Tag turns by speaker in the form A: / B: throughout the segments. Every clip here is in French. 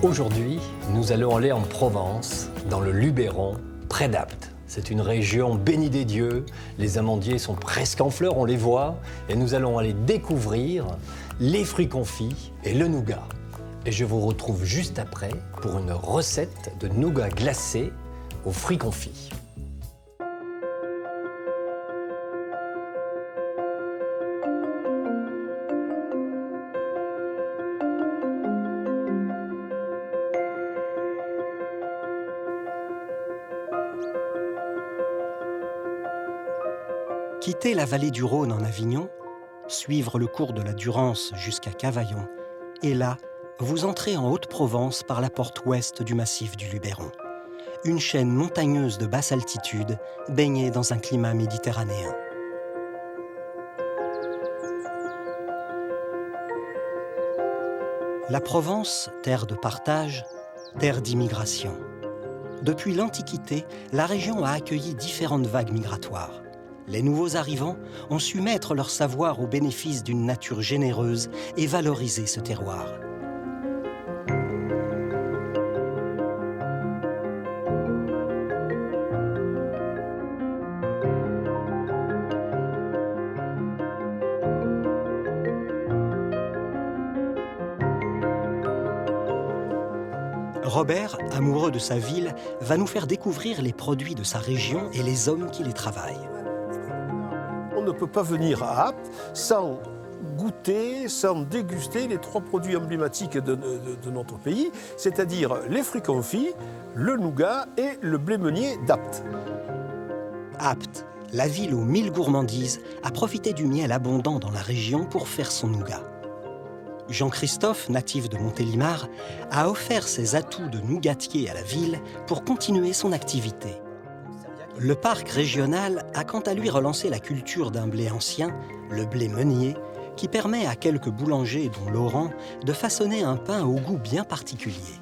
A: Aujourd'hui, nous allons aller en Provence, dans le Luberon, près d'Apt. C'est une région bénie des dieux, les amandiers sont presque en fleurs, on les voit, et nous allons aller découvrir les fruits confits et le nougat. Et je vous retrouve juste après pour une recette de nougat glacé aux fruits confits.
B: Quitter la vallée du Rhône en Avignon, suivre le cours de la Durance jusqu'à Cavaillon, et là, vous entrez en Haute-Provence par la porte ouest du massif du Luberon. Une chaîne montagneuse de basse altitude, baignée dans un climat méditerranéen. La Provence, terre de partage, terre d'immigration. Depuis l'Antiquité, la région a accueilli différentes vagues migratoires. Les nouveaux arrivants ont su mettre leur savoir au bénéfice d'une nature généreuse et valoriser ce terroir. Robert, amoureux de sa ville, va nous faire découvrir les produits de sa région et les hommes qui les travaillent.
C: On ne peut pas venir à Apt sans goûter, sans déguster les trois produits emblématiques de notre pays, c'est-à-dire les fruits confits, le nougat et le blé meunier d'Apt.
B: Apt, la ville aux 1000 gourmandises, a profité du miel abondant dans la région pour faire son nougat. Jean-Christophe, natif de Montélimar, a offert ses atouts de nougatier à la ville pour continuer son activité. Le parc régional a quant à lui relancé la culture d'un blé ancien, le blé meunier, qui permet à quelques boulangers, dont Laurent, de façonner un pain au goût bien particulier.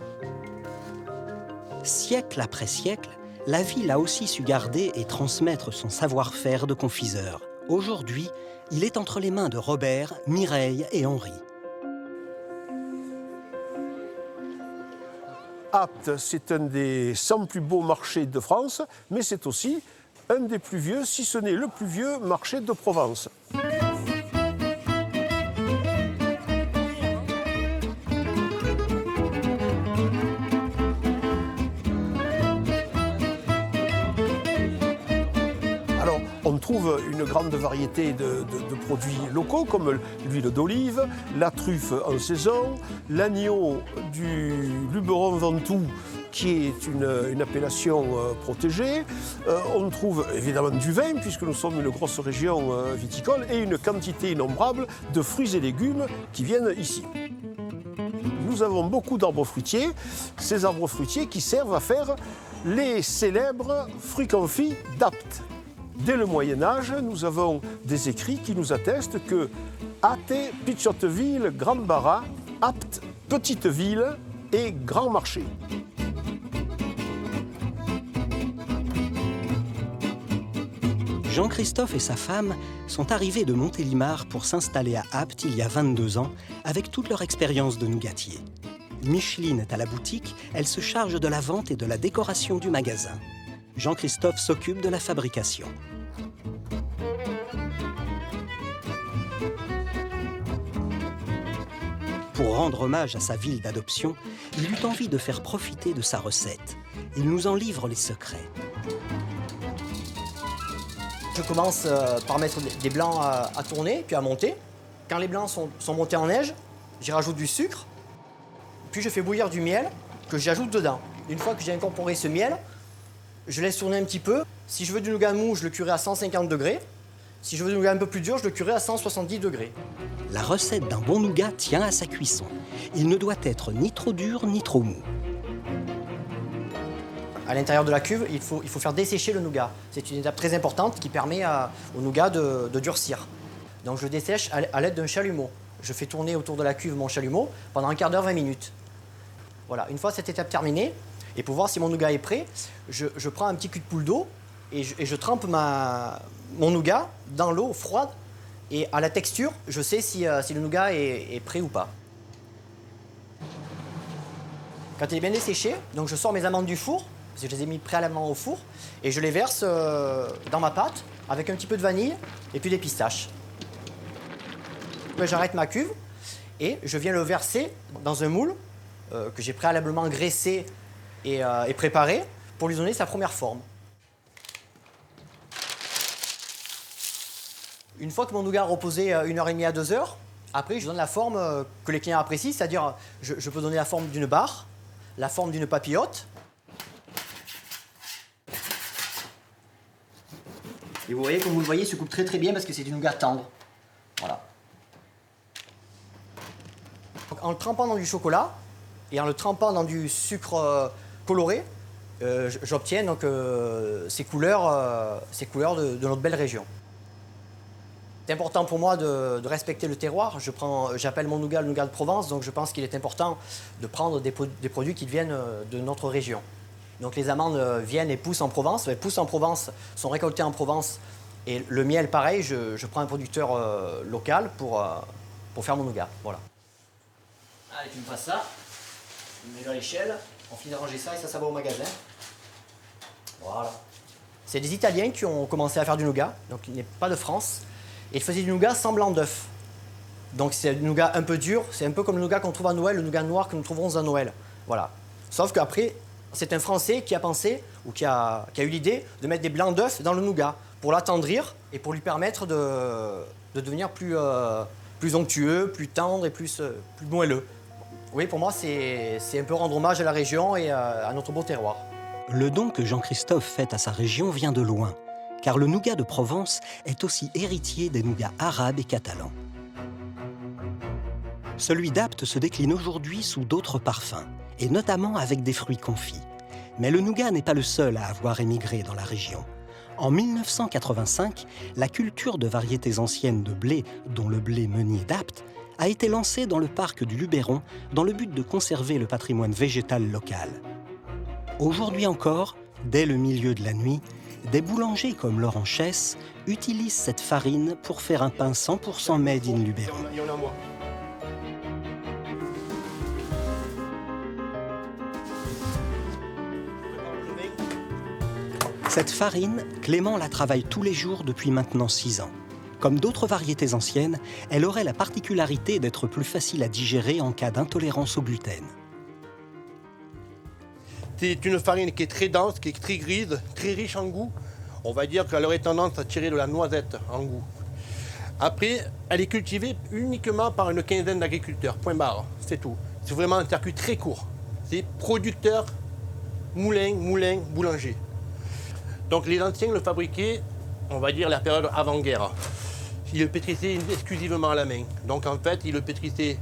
B: Siècle après siècle, la ville a aussi su garder et transmettre son savoir-faire de confiseur. Aujourd'hui, il est entre les mains de Robert, Mireille et Henri.
C: Apt, c'est un des 100 plus beaux marchés de France, mais c'est aussi un des plus vieux, si ce n'est le plus vieux marché de Provence. Alors, on trouve une grande variété de produits locaux comme l'huile d'olive, la truffe en saison, l'agneau du Luberon Ventoux qui est une appellation protégée. On trouve évidemment du vin puisque nous sommes une grosse région viticole et une quantité innombrable de fruits et légumes qui viennent ici. Nous avons beaucoup d'arbres fruitiers, ces arbres fruitiers qui servent à faire les célèbres fruits confits d'Apt. Dès le Moyen-Âge, nous avons des écrits qui nous attestent que Athée, Pichotteville, Grand Barra, Apt, Petite Ville et Grand Marché.
B: Jean-Christophe et sa femme sont arrivés de Montélimar pour s'installer à Apt il y a 22 ans avec toute leur expérience de nougatier. Micheline est à la boutique, elle se charge de la vente et de la décoration du magasin. Jean-Christophe s'occupe de la fabrication. Pour rendre hommage à sa ville d'adoption, il eut envie de faire profiter de sa recette. Il nous en livre les secrets.
D: Je commence par mettre des blancs à tourner, puis à monter. Quand les blancs sont montés en neige, j'y rajoute du sucre, puis je fais bouillir du miel que j'ajoute dedans. Une fois que j'ai incorporé ce miel, je laisse tourner un petit peu. Si je veux du nougat mou, je le cuirai à 150 degrés. Si je veux du nougat un peu plus dur, je le cuirai à 170 degrés.
B: La recette d'un bon nougat tient à sa cuisson. Il ne doit être ni trop dur ni trop mou.
D: À l'intérieur de la cuve, il faut faire dessécher le nougat. C'est une étape très importante qui permet au nougat de durcir. Donc je le dessèche à l'aide d'un chalumeau. Je fais tourner autour de la cuve mon chalumeau pendant un quart d'heure, 20 minutes. Voilà, une fois cette étape terminée, et pour voir si mon nougat est prêt, je prends un petit cul de poule d'eau et je trempe mon nougat dans l'eau froide. Et à la texture, je sais si le nougat est prêt ou pas. Quand il est bien desséché, donc je sors mes amandes du four, parce que je les ai mis préalablement au four, et je les verse dans ma pâte avec un petit peu de vanille et puis des pistaches. J'arrête ma cuve et je viens le verser dans un moule que j'ai préalablement graissé et préparé pour lui donner sa première forme. Une fois que mon nougat a reposé 1h30 à 2 heures, après je donne la forme que les clients apprécient, c'est-à-dire je peux donner la forme d'une barre, la forme d'une papillote. Et vous voyez, comme vous le voyez, il se coupe très très bien parce que c'est du nougat tendre. Voilà. Donc, en le trempant dans du chocolat et en le trempant dans du sucre coloré, j'obtiens donc ces couleurs de notre belle région. C'est important pour moi de respecter le terroir. J'appelle mon nougat le nougat de Provence, donc je pense qu'il est important de prendre des produits qui viennent de notre région. Donc les amandes viennent et poussent en Provence, elles poussent en Provence, sont récoltées en Provence. Et le miel, pareil, je prends un producteur local pour faire mon nougat. Voilà. Allez, tu me passes ça, je mets à l'échelle, on finit de ranger ça et ça va au magasin. Voilà. C'est des Italiens qui ont commencé à faire du nougat, donc il n'est pas de France. Et ils faisaient du nougat sans blanc d'œuf. Donc c'est du nougat un peu dur, c'est un peu comme le nougat qu'on trouve à Noël, le nougat noir que nous trouverons à Noël. Voilà. Sauf qu'après, c'est un Français qui a pensé, ou qui a eu l'idée de mettre des blancs d'œufs dans le nougat pour l'attendrir et pour lui permettre de devenir plus onctueux, plus tendre et plus moelleux. Oui, pour moi, c'est un peu rendre hommage à la région et à notre beau terroir.
B: Le don que Jean-Christophe fait à sa région vient de loin, car le nougat de Provence est aussi héritier des nougats arabes et catalans. Celui d'Apt se décline aujourd'hui sous d'autres parfums, et notamment avec des fruits confits. Mais le nougat n'est pas le seul à avoir émigré dans la région. En 1985, la culture de variétés anciennes de blé, dont le blé meunier d'Apt, a été lancée dans le parc du Luberon dans le but de conserver le patrimoine végétal local. Aujourd'hui encore, dès le milieu de la nuit, des boulangers comme Laurent Chess utilisent cette farine pour faire un pain 100% made in Luberon.
C: Il y en a moi.
B: Cette farine, Clément la travaille tous les jours depuis maintenant 6 ans. Comme d'autres variétés anciennes, elle aurait la particularité d'être plus facile à digérer en cas d'intolérance au gluten.
E: C'est une farine qui est très dense, qui est très grise, très riche en goût. On va dire qu'elle aurait tendance à tirer de la noisette en goût. Après, elle est cultivée uniquement par une quinzaine d'agriculteurs, point barre, c'est tout. C'est vraiment un circuit très court. C'est producteur, moulin, boulanger. Donc les anciens le fabriquaient, on va dire, la période avant-guerre. Ils le pétrissaient exclusivement à la main. Donc en fait, ils le pétrissaient,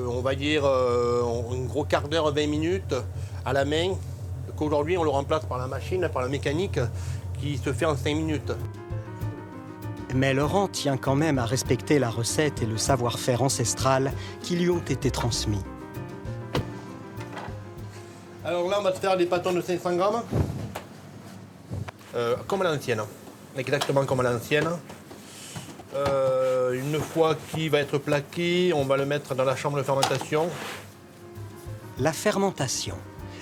E: on va dire, un gros quart d'heure, 20 minutes à la main, qu'aujourd'hui on le remplace par la machine, par la mécanique, qui se fait en 5 minutes.
B: Mais Laurent tient quand même à respecter la recette et le savoir-faire ancestral qui lui ont été transmis.
E: Alors là, on va te faire des pâtons de 500 grammes. Comme à l'ancienne, exactement comme à l'ancienne. Une fois qu'il va être plaqué, on va le mettre dans la chambre de fermentation.
B: La fermentation,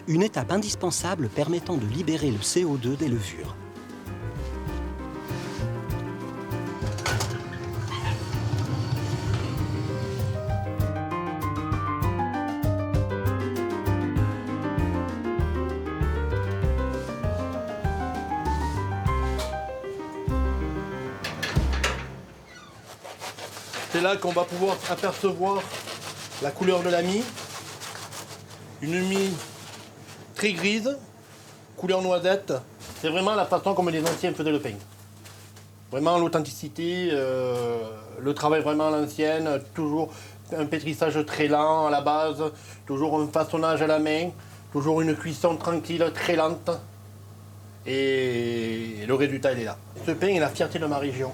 B: une étape indispensable permettant de libérer le CO2 des levures.
E: C'est là qu'on va pouvoir apercevoir la couleur de la mie. Une mie très grise, couleur noisette. C'est vraiment la façon comme les anciens faisaient le pain. Vraiment l'authenticité, le travail vraiment à l'ancienne, toujours un pétrissage très lent à la base, toujours un façonnage à la main, toujours une cuisson tranquille, très lente. Et le résultat, il est là. Ce pain est la fierté de ma région.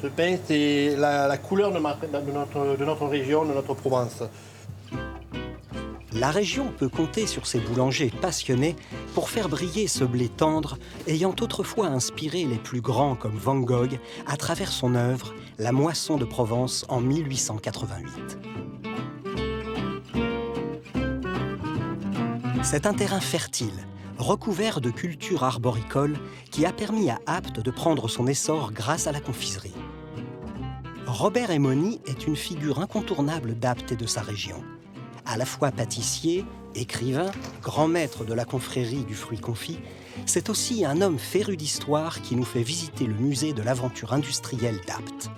E: Ce pain, c'est la couleur de notre région, de notre Provence.
B: La région peut compter sur ses boulangers passionnés pour faire briller ce blé tendre, ayant autrefois inspiré les plus grands comme Van Gogh à travers son œuvre « La moisson de Provence » en 1888. C'est un terrain fertile, recouvert de cultures arboricoles, qui a permis à Apt de prendre son essor grâce à la confiserie. Robert Emoni est une figure incontournable d'Apt et de sa région. À la fois pâtissier, écrivain, grand maître de la confrérie du fruit confit, c'est aussi un homme féru d'histoire qui nous fait visiter le musée de l'aventure industrielle d'Apt.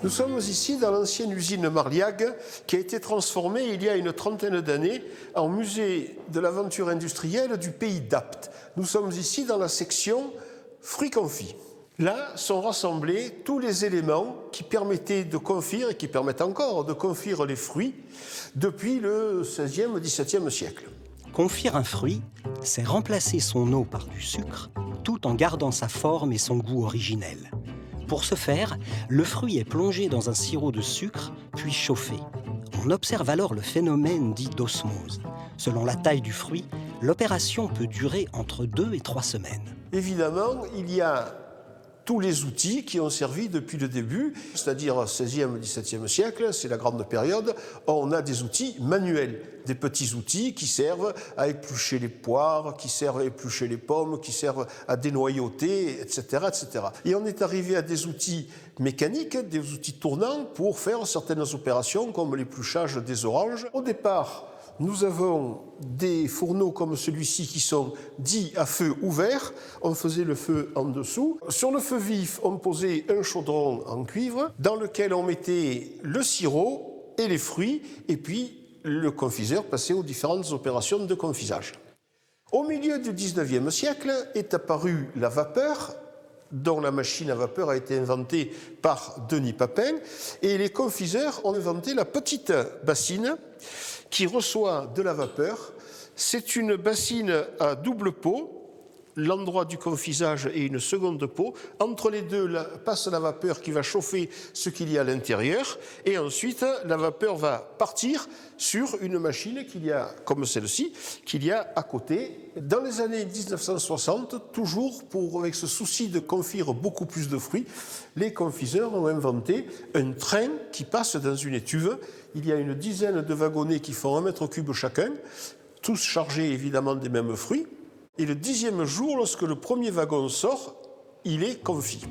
C: Nous sommes ici dans l'ancienne usine Marliag qui a été transformée il y a une trentaine d'années en musée de l'aventure industrielle du pays d'Apt. Nous sommes ici dans la section fruits confits. Là sont rassemblés tous les éléments qui permettaient de confire et qui permettent encore de confire les fruits depuis le XVIe, XVIIe siècle.
B: Confire un fruit, c'est remplacer son eau par du sucre, tout en gardant sa forme et son goût originel. Pour ce faire, le fruit est plongé dans un sirop de sucre, puis chauffé. On observe alors le phénomène dit d'osmose. Selon la taille du fruit, l'opération peut durer entre 2 et 3 semaines.
C: Évidemment, il y a tous les outils qui ont servi depuis le début, c'est-à-dire 16e, 17e siècle, c'est la grande période, on a des outils manuels, des petits outils qui servent à éplucher les poires, qui servent à éplucher les pommes, qui servent à dénoyauter, etc., etc. Et on est arrivé à des outils mécaniques, des outils tournants pour faire certaines opérations comme l'épluchage des oranges. Au départ, nous avons des fourneaux comme celui-ci qui sont dits à feu ouvert. On faisait le feu en dessous. Sur le feu vif, on posait un chaudron en cuivre dans lequel on mettait le sirop et les fruits, et puis le confiseur passait aux différentes opérations de confisage. Au milieu du XIXe siècle est apparue la vapeur, dont la machine à vapeur a été inventée par Denis Papin, et les confiseurs ont inventé la petite bassine qui reçoit de la vapeur. C'est une bassine à double pot, l'endroit du confisage et une seconde pot. Entre les deux passe la vapeur qui va chauffer ce qu'il y a à l'intérieur, et ensuite la vapeur va partir sur une machine qu'il y a, comme celle-ci, qu'il y a à côté. Dans les années 1960, toujours avec ce souci de confire beaucoup plus de fruits, les confiseurs ont inventé un train qui passe dans une étuve. Il y a une dizaine de wagonnets qui font 1 mètre cube chacun, tous chargés évidemment des mêmes fruits. Et le 10e jour, lorsque le premier wagon sort, il est confit.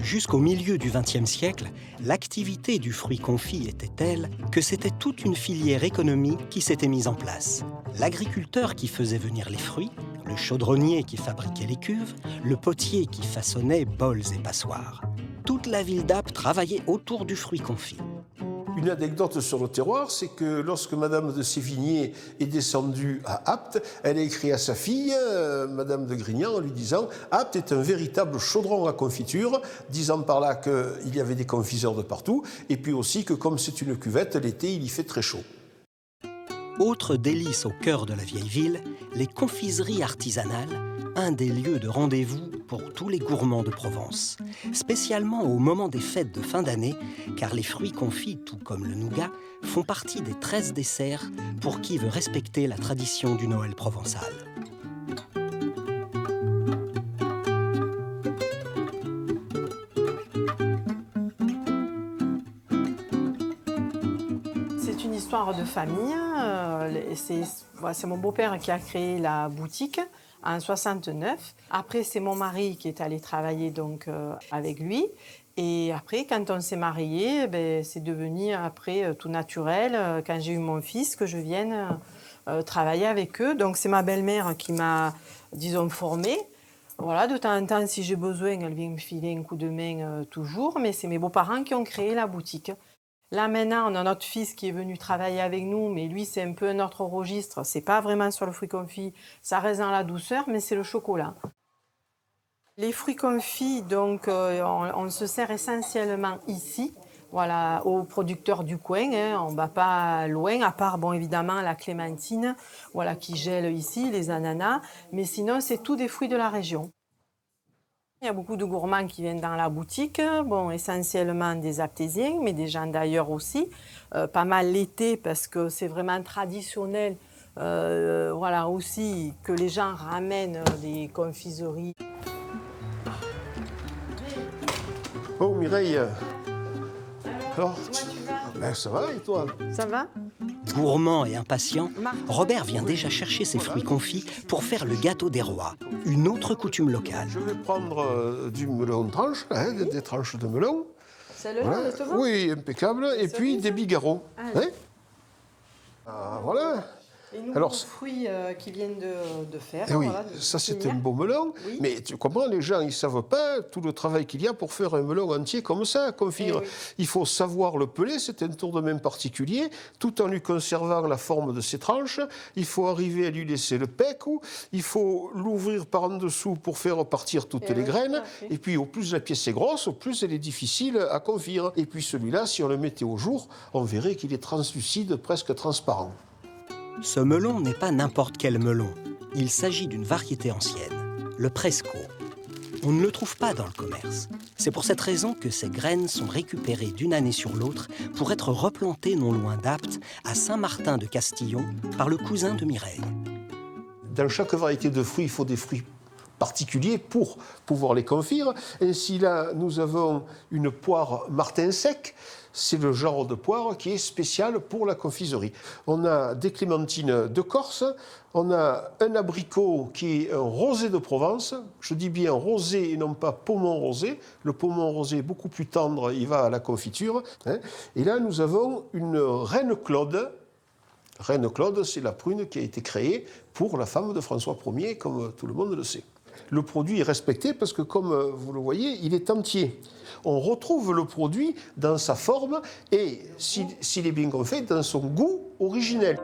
B: Jusqu'au milieu du XXe siècle, l'activité du fruit confit était telle que c'était toute une filière économique qui s'était mise en place. L'agriculteur qui faisait venir les fruits, le chaudronnier qui fabriquait les cuves, le potier qui façonnait bols et passoires. Toute la ville d'Apt travaillait autour du fruit confit.
C: Une anecdote sur le terroir, c'est que lorsque Madame de Sévigné est descendue à Apt, elle a écrit à sa fille, Madame de Grignan, en lui disant « Apt est un véritable chaudron à confiture », disant par là qu'il y avait des confiseurs de partout, et puis aussi que comme c'est une cuvette, l'été, il y fait très chaud.
B: Autre délice au cœur de la vieille ville, les confiseries artisanales, un des lieux de rendez-vous pour tous les gourmands de Provence, spécialement au moment des fêtes de fin d'année, car les fruits confits, tout comme le nougat, font partie des 13 desserts pour qui veut respecter la tradition du Noël provençal.
F: C'est une histoire de famille. C'est mon beau-père qui a créé la boutique en 69. Après, c'est mon mari qui est allé travailler donc, avec lui. Et après, quand on s'est mariés, c'est devenu après tout naturel, quand j'ai eu mon fils, que je vienne travailler avec eux. Donc c'est ma belle-mère qui m'a, disons, formée. Voilà, de temps en temps, si j'ai besoin, elle vient me filer un coup de main toujours. Mais c'est mes beaux-parents qui ont créé la boutique. Là, maintenant, on a notre fils qui est venu travailler avec nous, mais lui, c'est un peu un autre registre. C'est pas vraiment sur le fruit confit, ça reste dans la douceur, mais c'est le chocolat. Les fruits confits, donc, on se sert essentiellement ici, voilà, aux producteurs du coin. Hein, on ne va pas loin, à part, bon, évidemment, la clémentine, voilà, qui gèle ici, les ananas. Mais sinon, c'est tous des fruits de la région. Il y a beaucoup de gourmands qui viennent dans la boutique, bon, essentiellement des Aptésiens, mais des gens d'ailleurs aussi. Pas mal l'été parce que c'est vraiment traditionnel, voilà, aussi que les gens ramènent des confiseries.
C: Oh Mireille, alors
F: Comment tu vas?
C: Ça va et toi?
F: Ça va?
B: Gourmand et impatient, Robert vient déjà chercher ses fruits confits pour faire le gâteau des rois, une autre coutume locale.
C: Je vais prendre du melon en tranche, des tranches de melon.
F: Celle-là,
C: Voilà.
F: te va?
C: Oui, impeccable. Et puis des bigarreaux. Voilà.
F: Et nous,
C: Alors,
F: les fruits qui viennent de faire.
C: Eh oui,
F: voilà, de
C: ça c'est
F: finir.
C: un beau melon,
F: Oui.
C: mais tu comprends, les gens ils ne savent pas tout le travail qu'il y a pour faire un melon entier comme ça, à confire.
F: Eh oui.
C: Il faut savoir le peler, c'est un tour de main particulier, tout en lui conservant la forme de ses tranches. Il faut arriver à lui laisser le pécou, il faut l'ouvrir par en dessous pour faire partir toutes
F: Eh
C: les
F: oui,
C: graines.
F: tout à fait.
C: Et puis au plus la pièce est grosse, au plus elle est difficile à confire. Et puis celui-là, si on le mettait au jour, on verrait qu'il est translucide, presque transparent.
B: Ce melon n'est pas n'importe quel melon. Il s'agit d'une variété ancienne, le Presco. On ne le trouve pas dans le commerce. C'est pour cette raison que ces graines sont récupérées d'une année sur l'autre pour être replantées non loin d'Apt, à Saint-Martin de Castillon, par le cousin de Mireille.
C: Dans chaque variété de fruits, il faut des fruits particuliers pour pouvoir les confire. Ainsi là, nous avons une poire martin sec. C'est le genre de poire qui est spécial pour la confiserie. On a des clémentines de Corse, on a un abricot qui est un rosé de Provence. Je dis bien rosé et non pas pommon rosé. Le pommon rosé est beaucoup plus tendre, il va à la confiture. Et là, nous avons une reine Claude. Reine Claude, c'est la prune qui a été créée pour la femme de François Ier, comme tout le monde le sait. Le produit est respecté parce que, comme vous le voyez, il est entier. On retrouve le produit dans sa forme et, s'il est bien fait, dans son goût originel.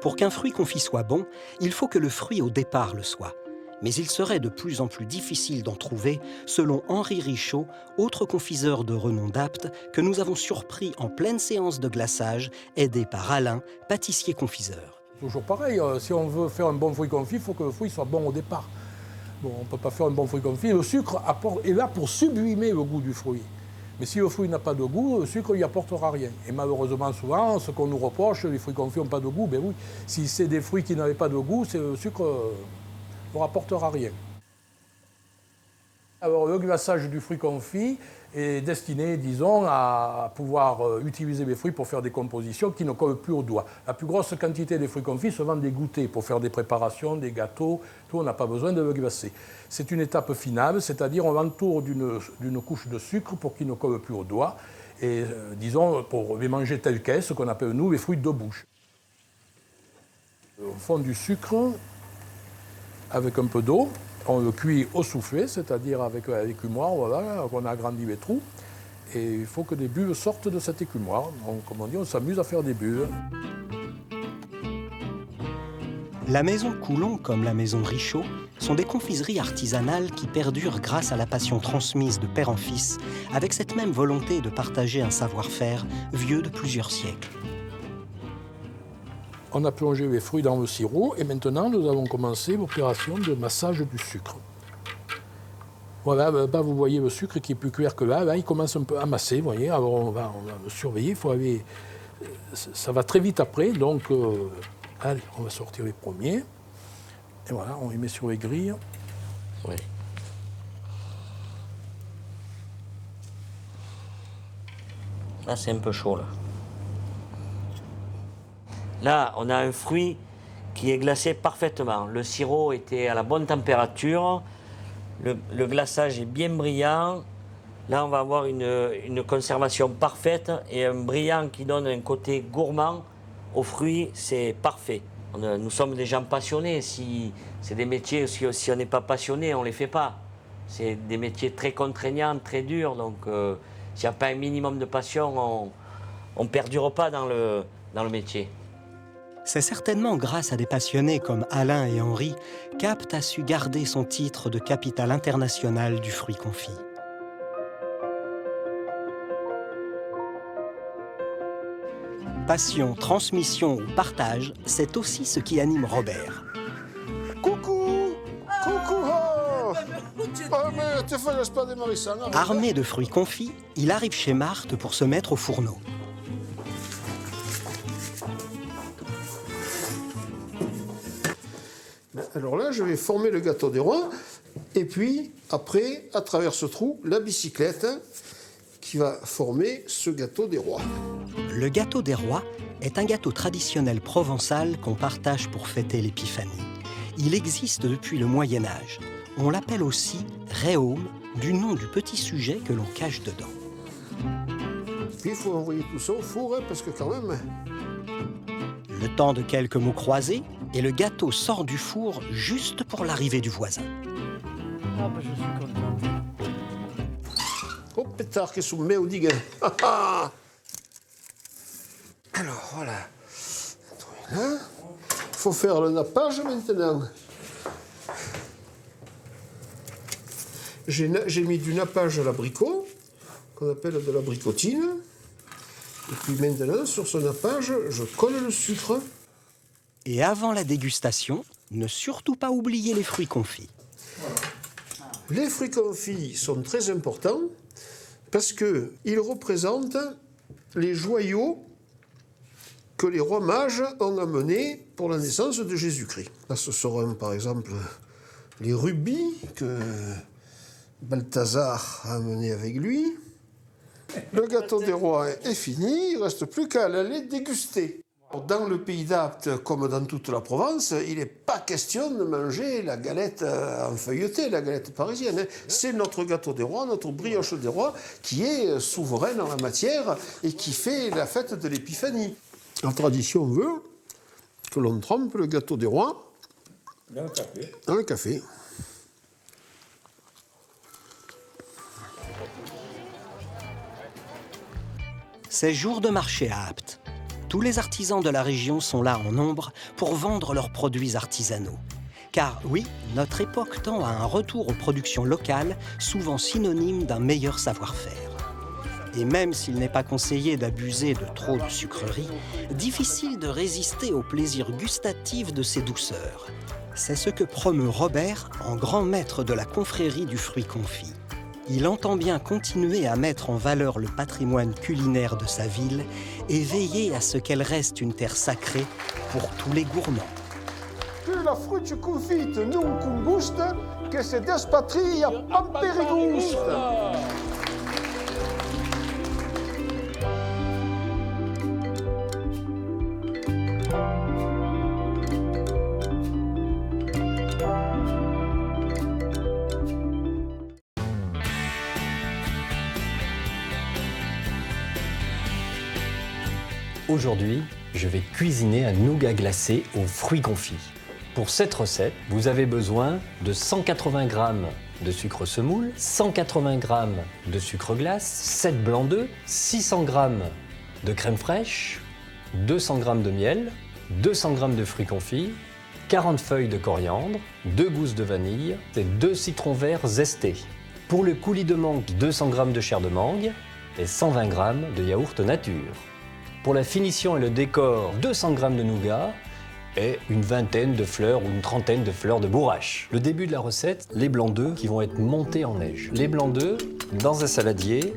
B: Pour qu'un fruit confit soit bon, il faut que le fruit au départ le soit. Mais il serait de plus en plus difficile d'en trouver, selon Henri Richaud, autre confiseur de renom d'Apt, que nous avons surpris en pleine séance de glaçage, aidé par Alain, pâtissier-confiseur.
G: Toujours pareil, si on veut faire un bon fruit confit, il faut que le fruit soit bon au départ. Bon, on ne peut pas faire un bon fruit confit. Le sucre est là pour sublimer le goût du fruit. Mais si le fruit n'a pas de goût, le sucre n'y apportera rien. Et malheureusement, souvent, ce qu'on nous reproche, les fruits confits n'ont pas de goût. Ben oui, si c'est des fruits qui n'avaient pas de goût, le sucre ne rapportera rien. Alors, le glaçage du fruit confit est destiné, disons, à pouvoir utiliser les fruits pour faire des compositions qui ne collent plus au doigt. La plus grosse quantité des fruits confits se vend des goûters pour faire des préparations, des gâteaux. Tout, on n'a pas besoin de le glacer. C'est une étape finale, c'est-à-dire on l'entoure d'une couche de sucre pour qu'il ne colle plus au doigt. Et disons, pour les manger tels quels, ce qu'on appelle, nous, les fruits de bouche. On fond du sucre avec un peu d'eau. On le cuit au soufflet, c'est-à-dire avec l'écumoire, voilà, on a agrandi les trous. Et il faut que des bulles sortent de cet écumoire. Donc, comme on dit, on s'amuse à faire des bulles.
B: La maison Coulon, comme la maison Richaud, sont des confiseries artisanales qui perdurent grâce à la passion transmise de père en fils, avec cette même volonté de partager un savoir-faire vieux de plusieurs siècles.
G: On a plongé les fruits dans le sirop et maintenant nous allons commencer l'opération de massage du sucre. Voilà, là vous voyez le sucre qui est plus clair que là, il commence un peu à masser, vous voyez, alors on va le surveiller, il faut aller, ça va très vite après, donc allez, on va sortir les premiers, et voilà, on les met sur les grilles.
E: Oui.
H: Là, c'est un peu chaud, là. Là, on a un fruit qui est glacé parfaitement. Le sirop était à la bonne température. Le glaçage est bien brillant. Là, on va avoir une conservation parfaite et un brillant qui donne un côté gourmand aux fruits. C'est parfait. Nous sommes des gens passionnés. Si c'est des métiers, si on n'est pas passionné, on ne les fait pas. C'est des métiers très contraignants, très durs. Donc, s'il n'y a pas un minimum de passion, on ne perdure pas dans le métier.
B: C'est certainement grâce à des passionnés comme Alain et Henri qu'Apt a su garder son titre de capitale internationale du fruit confit. Passion, transmission ou partage, c'est aussi ce qui anime Robert.
C: Coucou! Coucou! Oh, mais tu fais l'espoir de Marissan.
B: Armé de fruits confits, il arrive chez Marthe pour se mettre au fourneau.
C: Alors là, je vais former le gâteau des rois. Et puis, après, à travers ce trou, la bicyclette qui va former ce gâteau des rois.
B: Le gâteau des rois est un gâteau traditionnel provençal qu'on partage pour fêter l'Épiphanie. Il existe depuis le Moyen-Âge. On l'appelle aussi réaume, du nom du petit sujet que l'on cache dedans.
C: Puis il faut envoyer tout ça au four, hein, parce que quand même...
B: Le temps de quelques mots croisés, et le gâteau sort du four juste pour l'arrivée du voisin.
H: Ah, bah, je suis content.
C: Oh pétard, qu'est-ce qu'on met au diguin. Alors voilà. Il faut faire le nappage maintenant. J'ai mis du nappage à l'abricot, qu'on appelle de l'abricotine. Et puis maintenant, sur ce nappage, je colle le sucre.
B: Et avant la dégustation, ne surtout pas oublier les fruits confits.
C: Les fruits confits sont très importants parce qu'ils représentent les joyaux que les rois mages ont amenés pour la naissance de Jésus-Christ. Là, ce seront par exemple les rubis que Balthazar a amenés avec lui. Le gâteau des rois est fini, il ne reste plus qu'à aller déguster. Dans le pays d'Apt, comme dans toute la Provence, il n'est pas question de manger la galette en feuilleté, la galette parisienne. C'est notre gâteau des rois, notre brioche des rois, qui est souveraine en la matière et qui fait la fête de l'Épiphanie. La tradition veut que l'on trempe le gâteau des rois dans le café.
B: C'est jour de marché à Apt. Tous les artisans de la région sont là en nombre pour vendre leurs produits artisanaux. Car oui, notre époque tend à un retour aux productions locales, souvent synonyme d'un meilleur savoir-faire. Et même s'il n'est pas conseillé d'abuser de trop de sucreries, difficile de résister au plaisir gustatif de ces douceurs. C'est ce que promeut Robert en grand maître de la confrérie du fruit confit. Il entend bien continuer à mettre en valeur le patrimoine culinaire de sa ville et veiller à ce qu'elle reste une terre sacrée pour tous les gourmands.
C: Que la frutte confite non combuste, que se despatria pamperiguste.
A: Aujourd'hui, je vais cuisiner un nougat glacé aux fruits confits. Pour cette recette, vous avez besoin de 180 g de sucre semoule, 180 g de sucre glace, 7 blancs d'œufs, 600 g de crème fraîche, 200 g de miel, 200 g de fruits confits, 40 feuilles de coriandre, 2 gousses de vanille et 2 citrons verts zestés. Pour le coulis de mangue, 200 g de chair de mangue et 120 g de yaourt nature. Pour la finition et le décor, 200 g de nougat et une vingtaine de fleurs ou une trentaine de fleurs de bourrache. Le début de la recette, les blancs d'œufs qui vont être montés en neige. Les blancs d'œufs dans un saladier,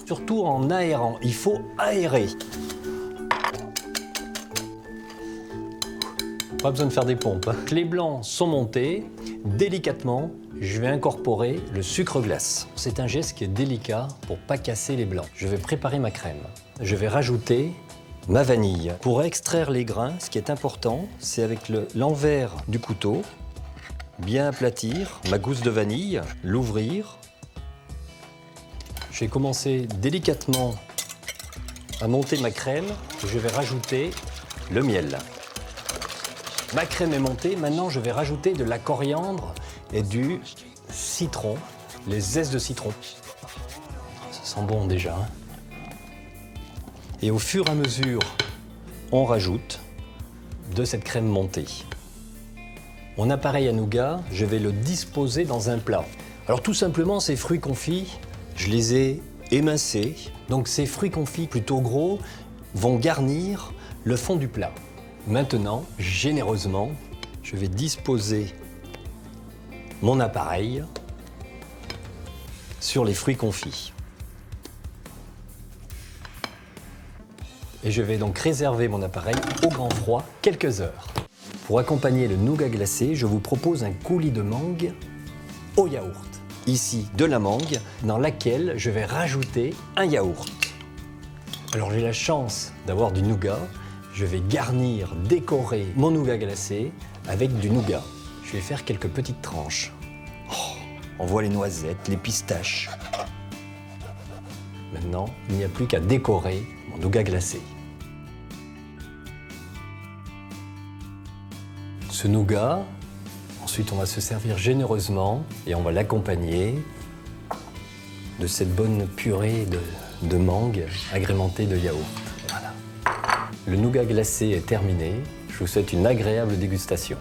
A: surtout en aérant. Il faut aérer. Pas besoin de faire des pompes. Les blancs sont montés. Délicatement, je vais incorporer le sucre glace. C'est un geste qui est délicat pour pas casser les blancs. Je vais préparer ma crème. Je vais rajouter ma vanille. Pour extraire les grains, ce qui est important, c'est avec l'envers du couteau, bien aplatir ma gousse de vanille, l'ouvrir. Je vais commencer délicatement à monter ma crème. Je vais rajouter le miel. Ma crème est montée, maintenant je vais rajouter de la coriandre et du citron, les zestes de citron. Ça sent bon déjà. Et au fur et à mesure, on rajoute de cette crème montée. Mon appareil à nougat, je vais le disposer dans un plat. Alors tout simplement, ces fruits confits, je les ai émincés. Donc ces fruits confits plutôt gros vont garnir le fond du plat. Maintenant, généreusement, je vais disposer mon appareil sur les fruits confits. Et je vais donc réserver mon appareil au grand froid quelques heures. Pour accompagner le nougat glacé, je vous propose un coulis de mangue au yaourt. ici de la mangue dans laquelle je vais rajouter un yaourt. Alors j'ai la chance d'avoir du nougat. Je vais garnir, décorer mon nougat glacé avec du nougat. Je vais faire quelques petites tranches. Oh, on voit les noisettes, les pistaches. Maintenant, il n'y a plus qu'à décorer mon nougat glacé. Ce nougat, ensuite on va se servir généreusement et on va l'accompagner de cette bonne purée de mangue agrémentée de yaourt. Voilà. Le nougat glacé est terminé. Je vous souhaite une agréable dégustation.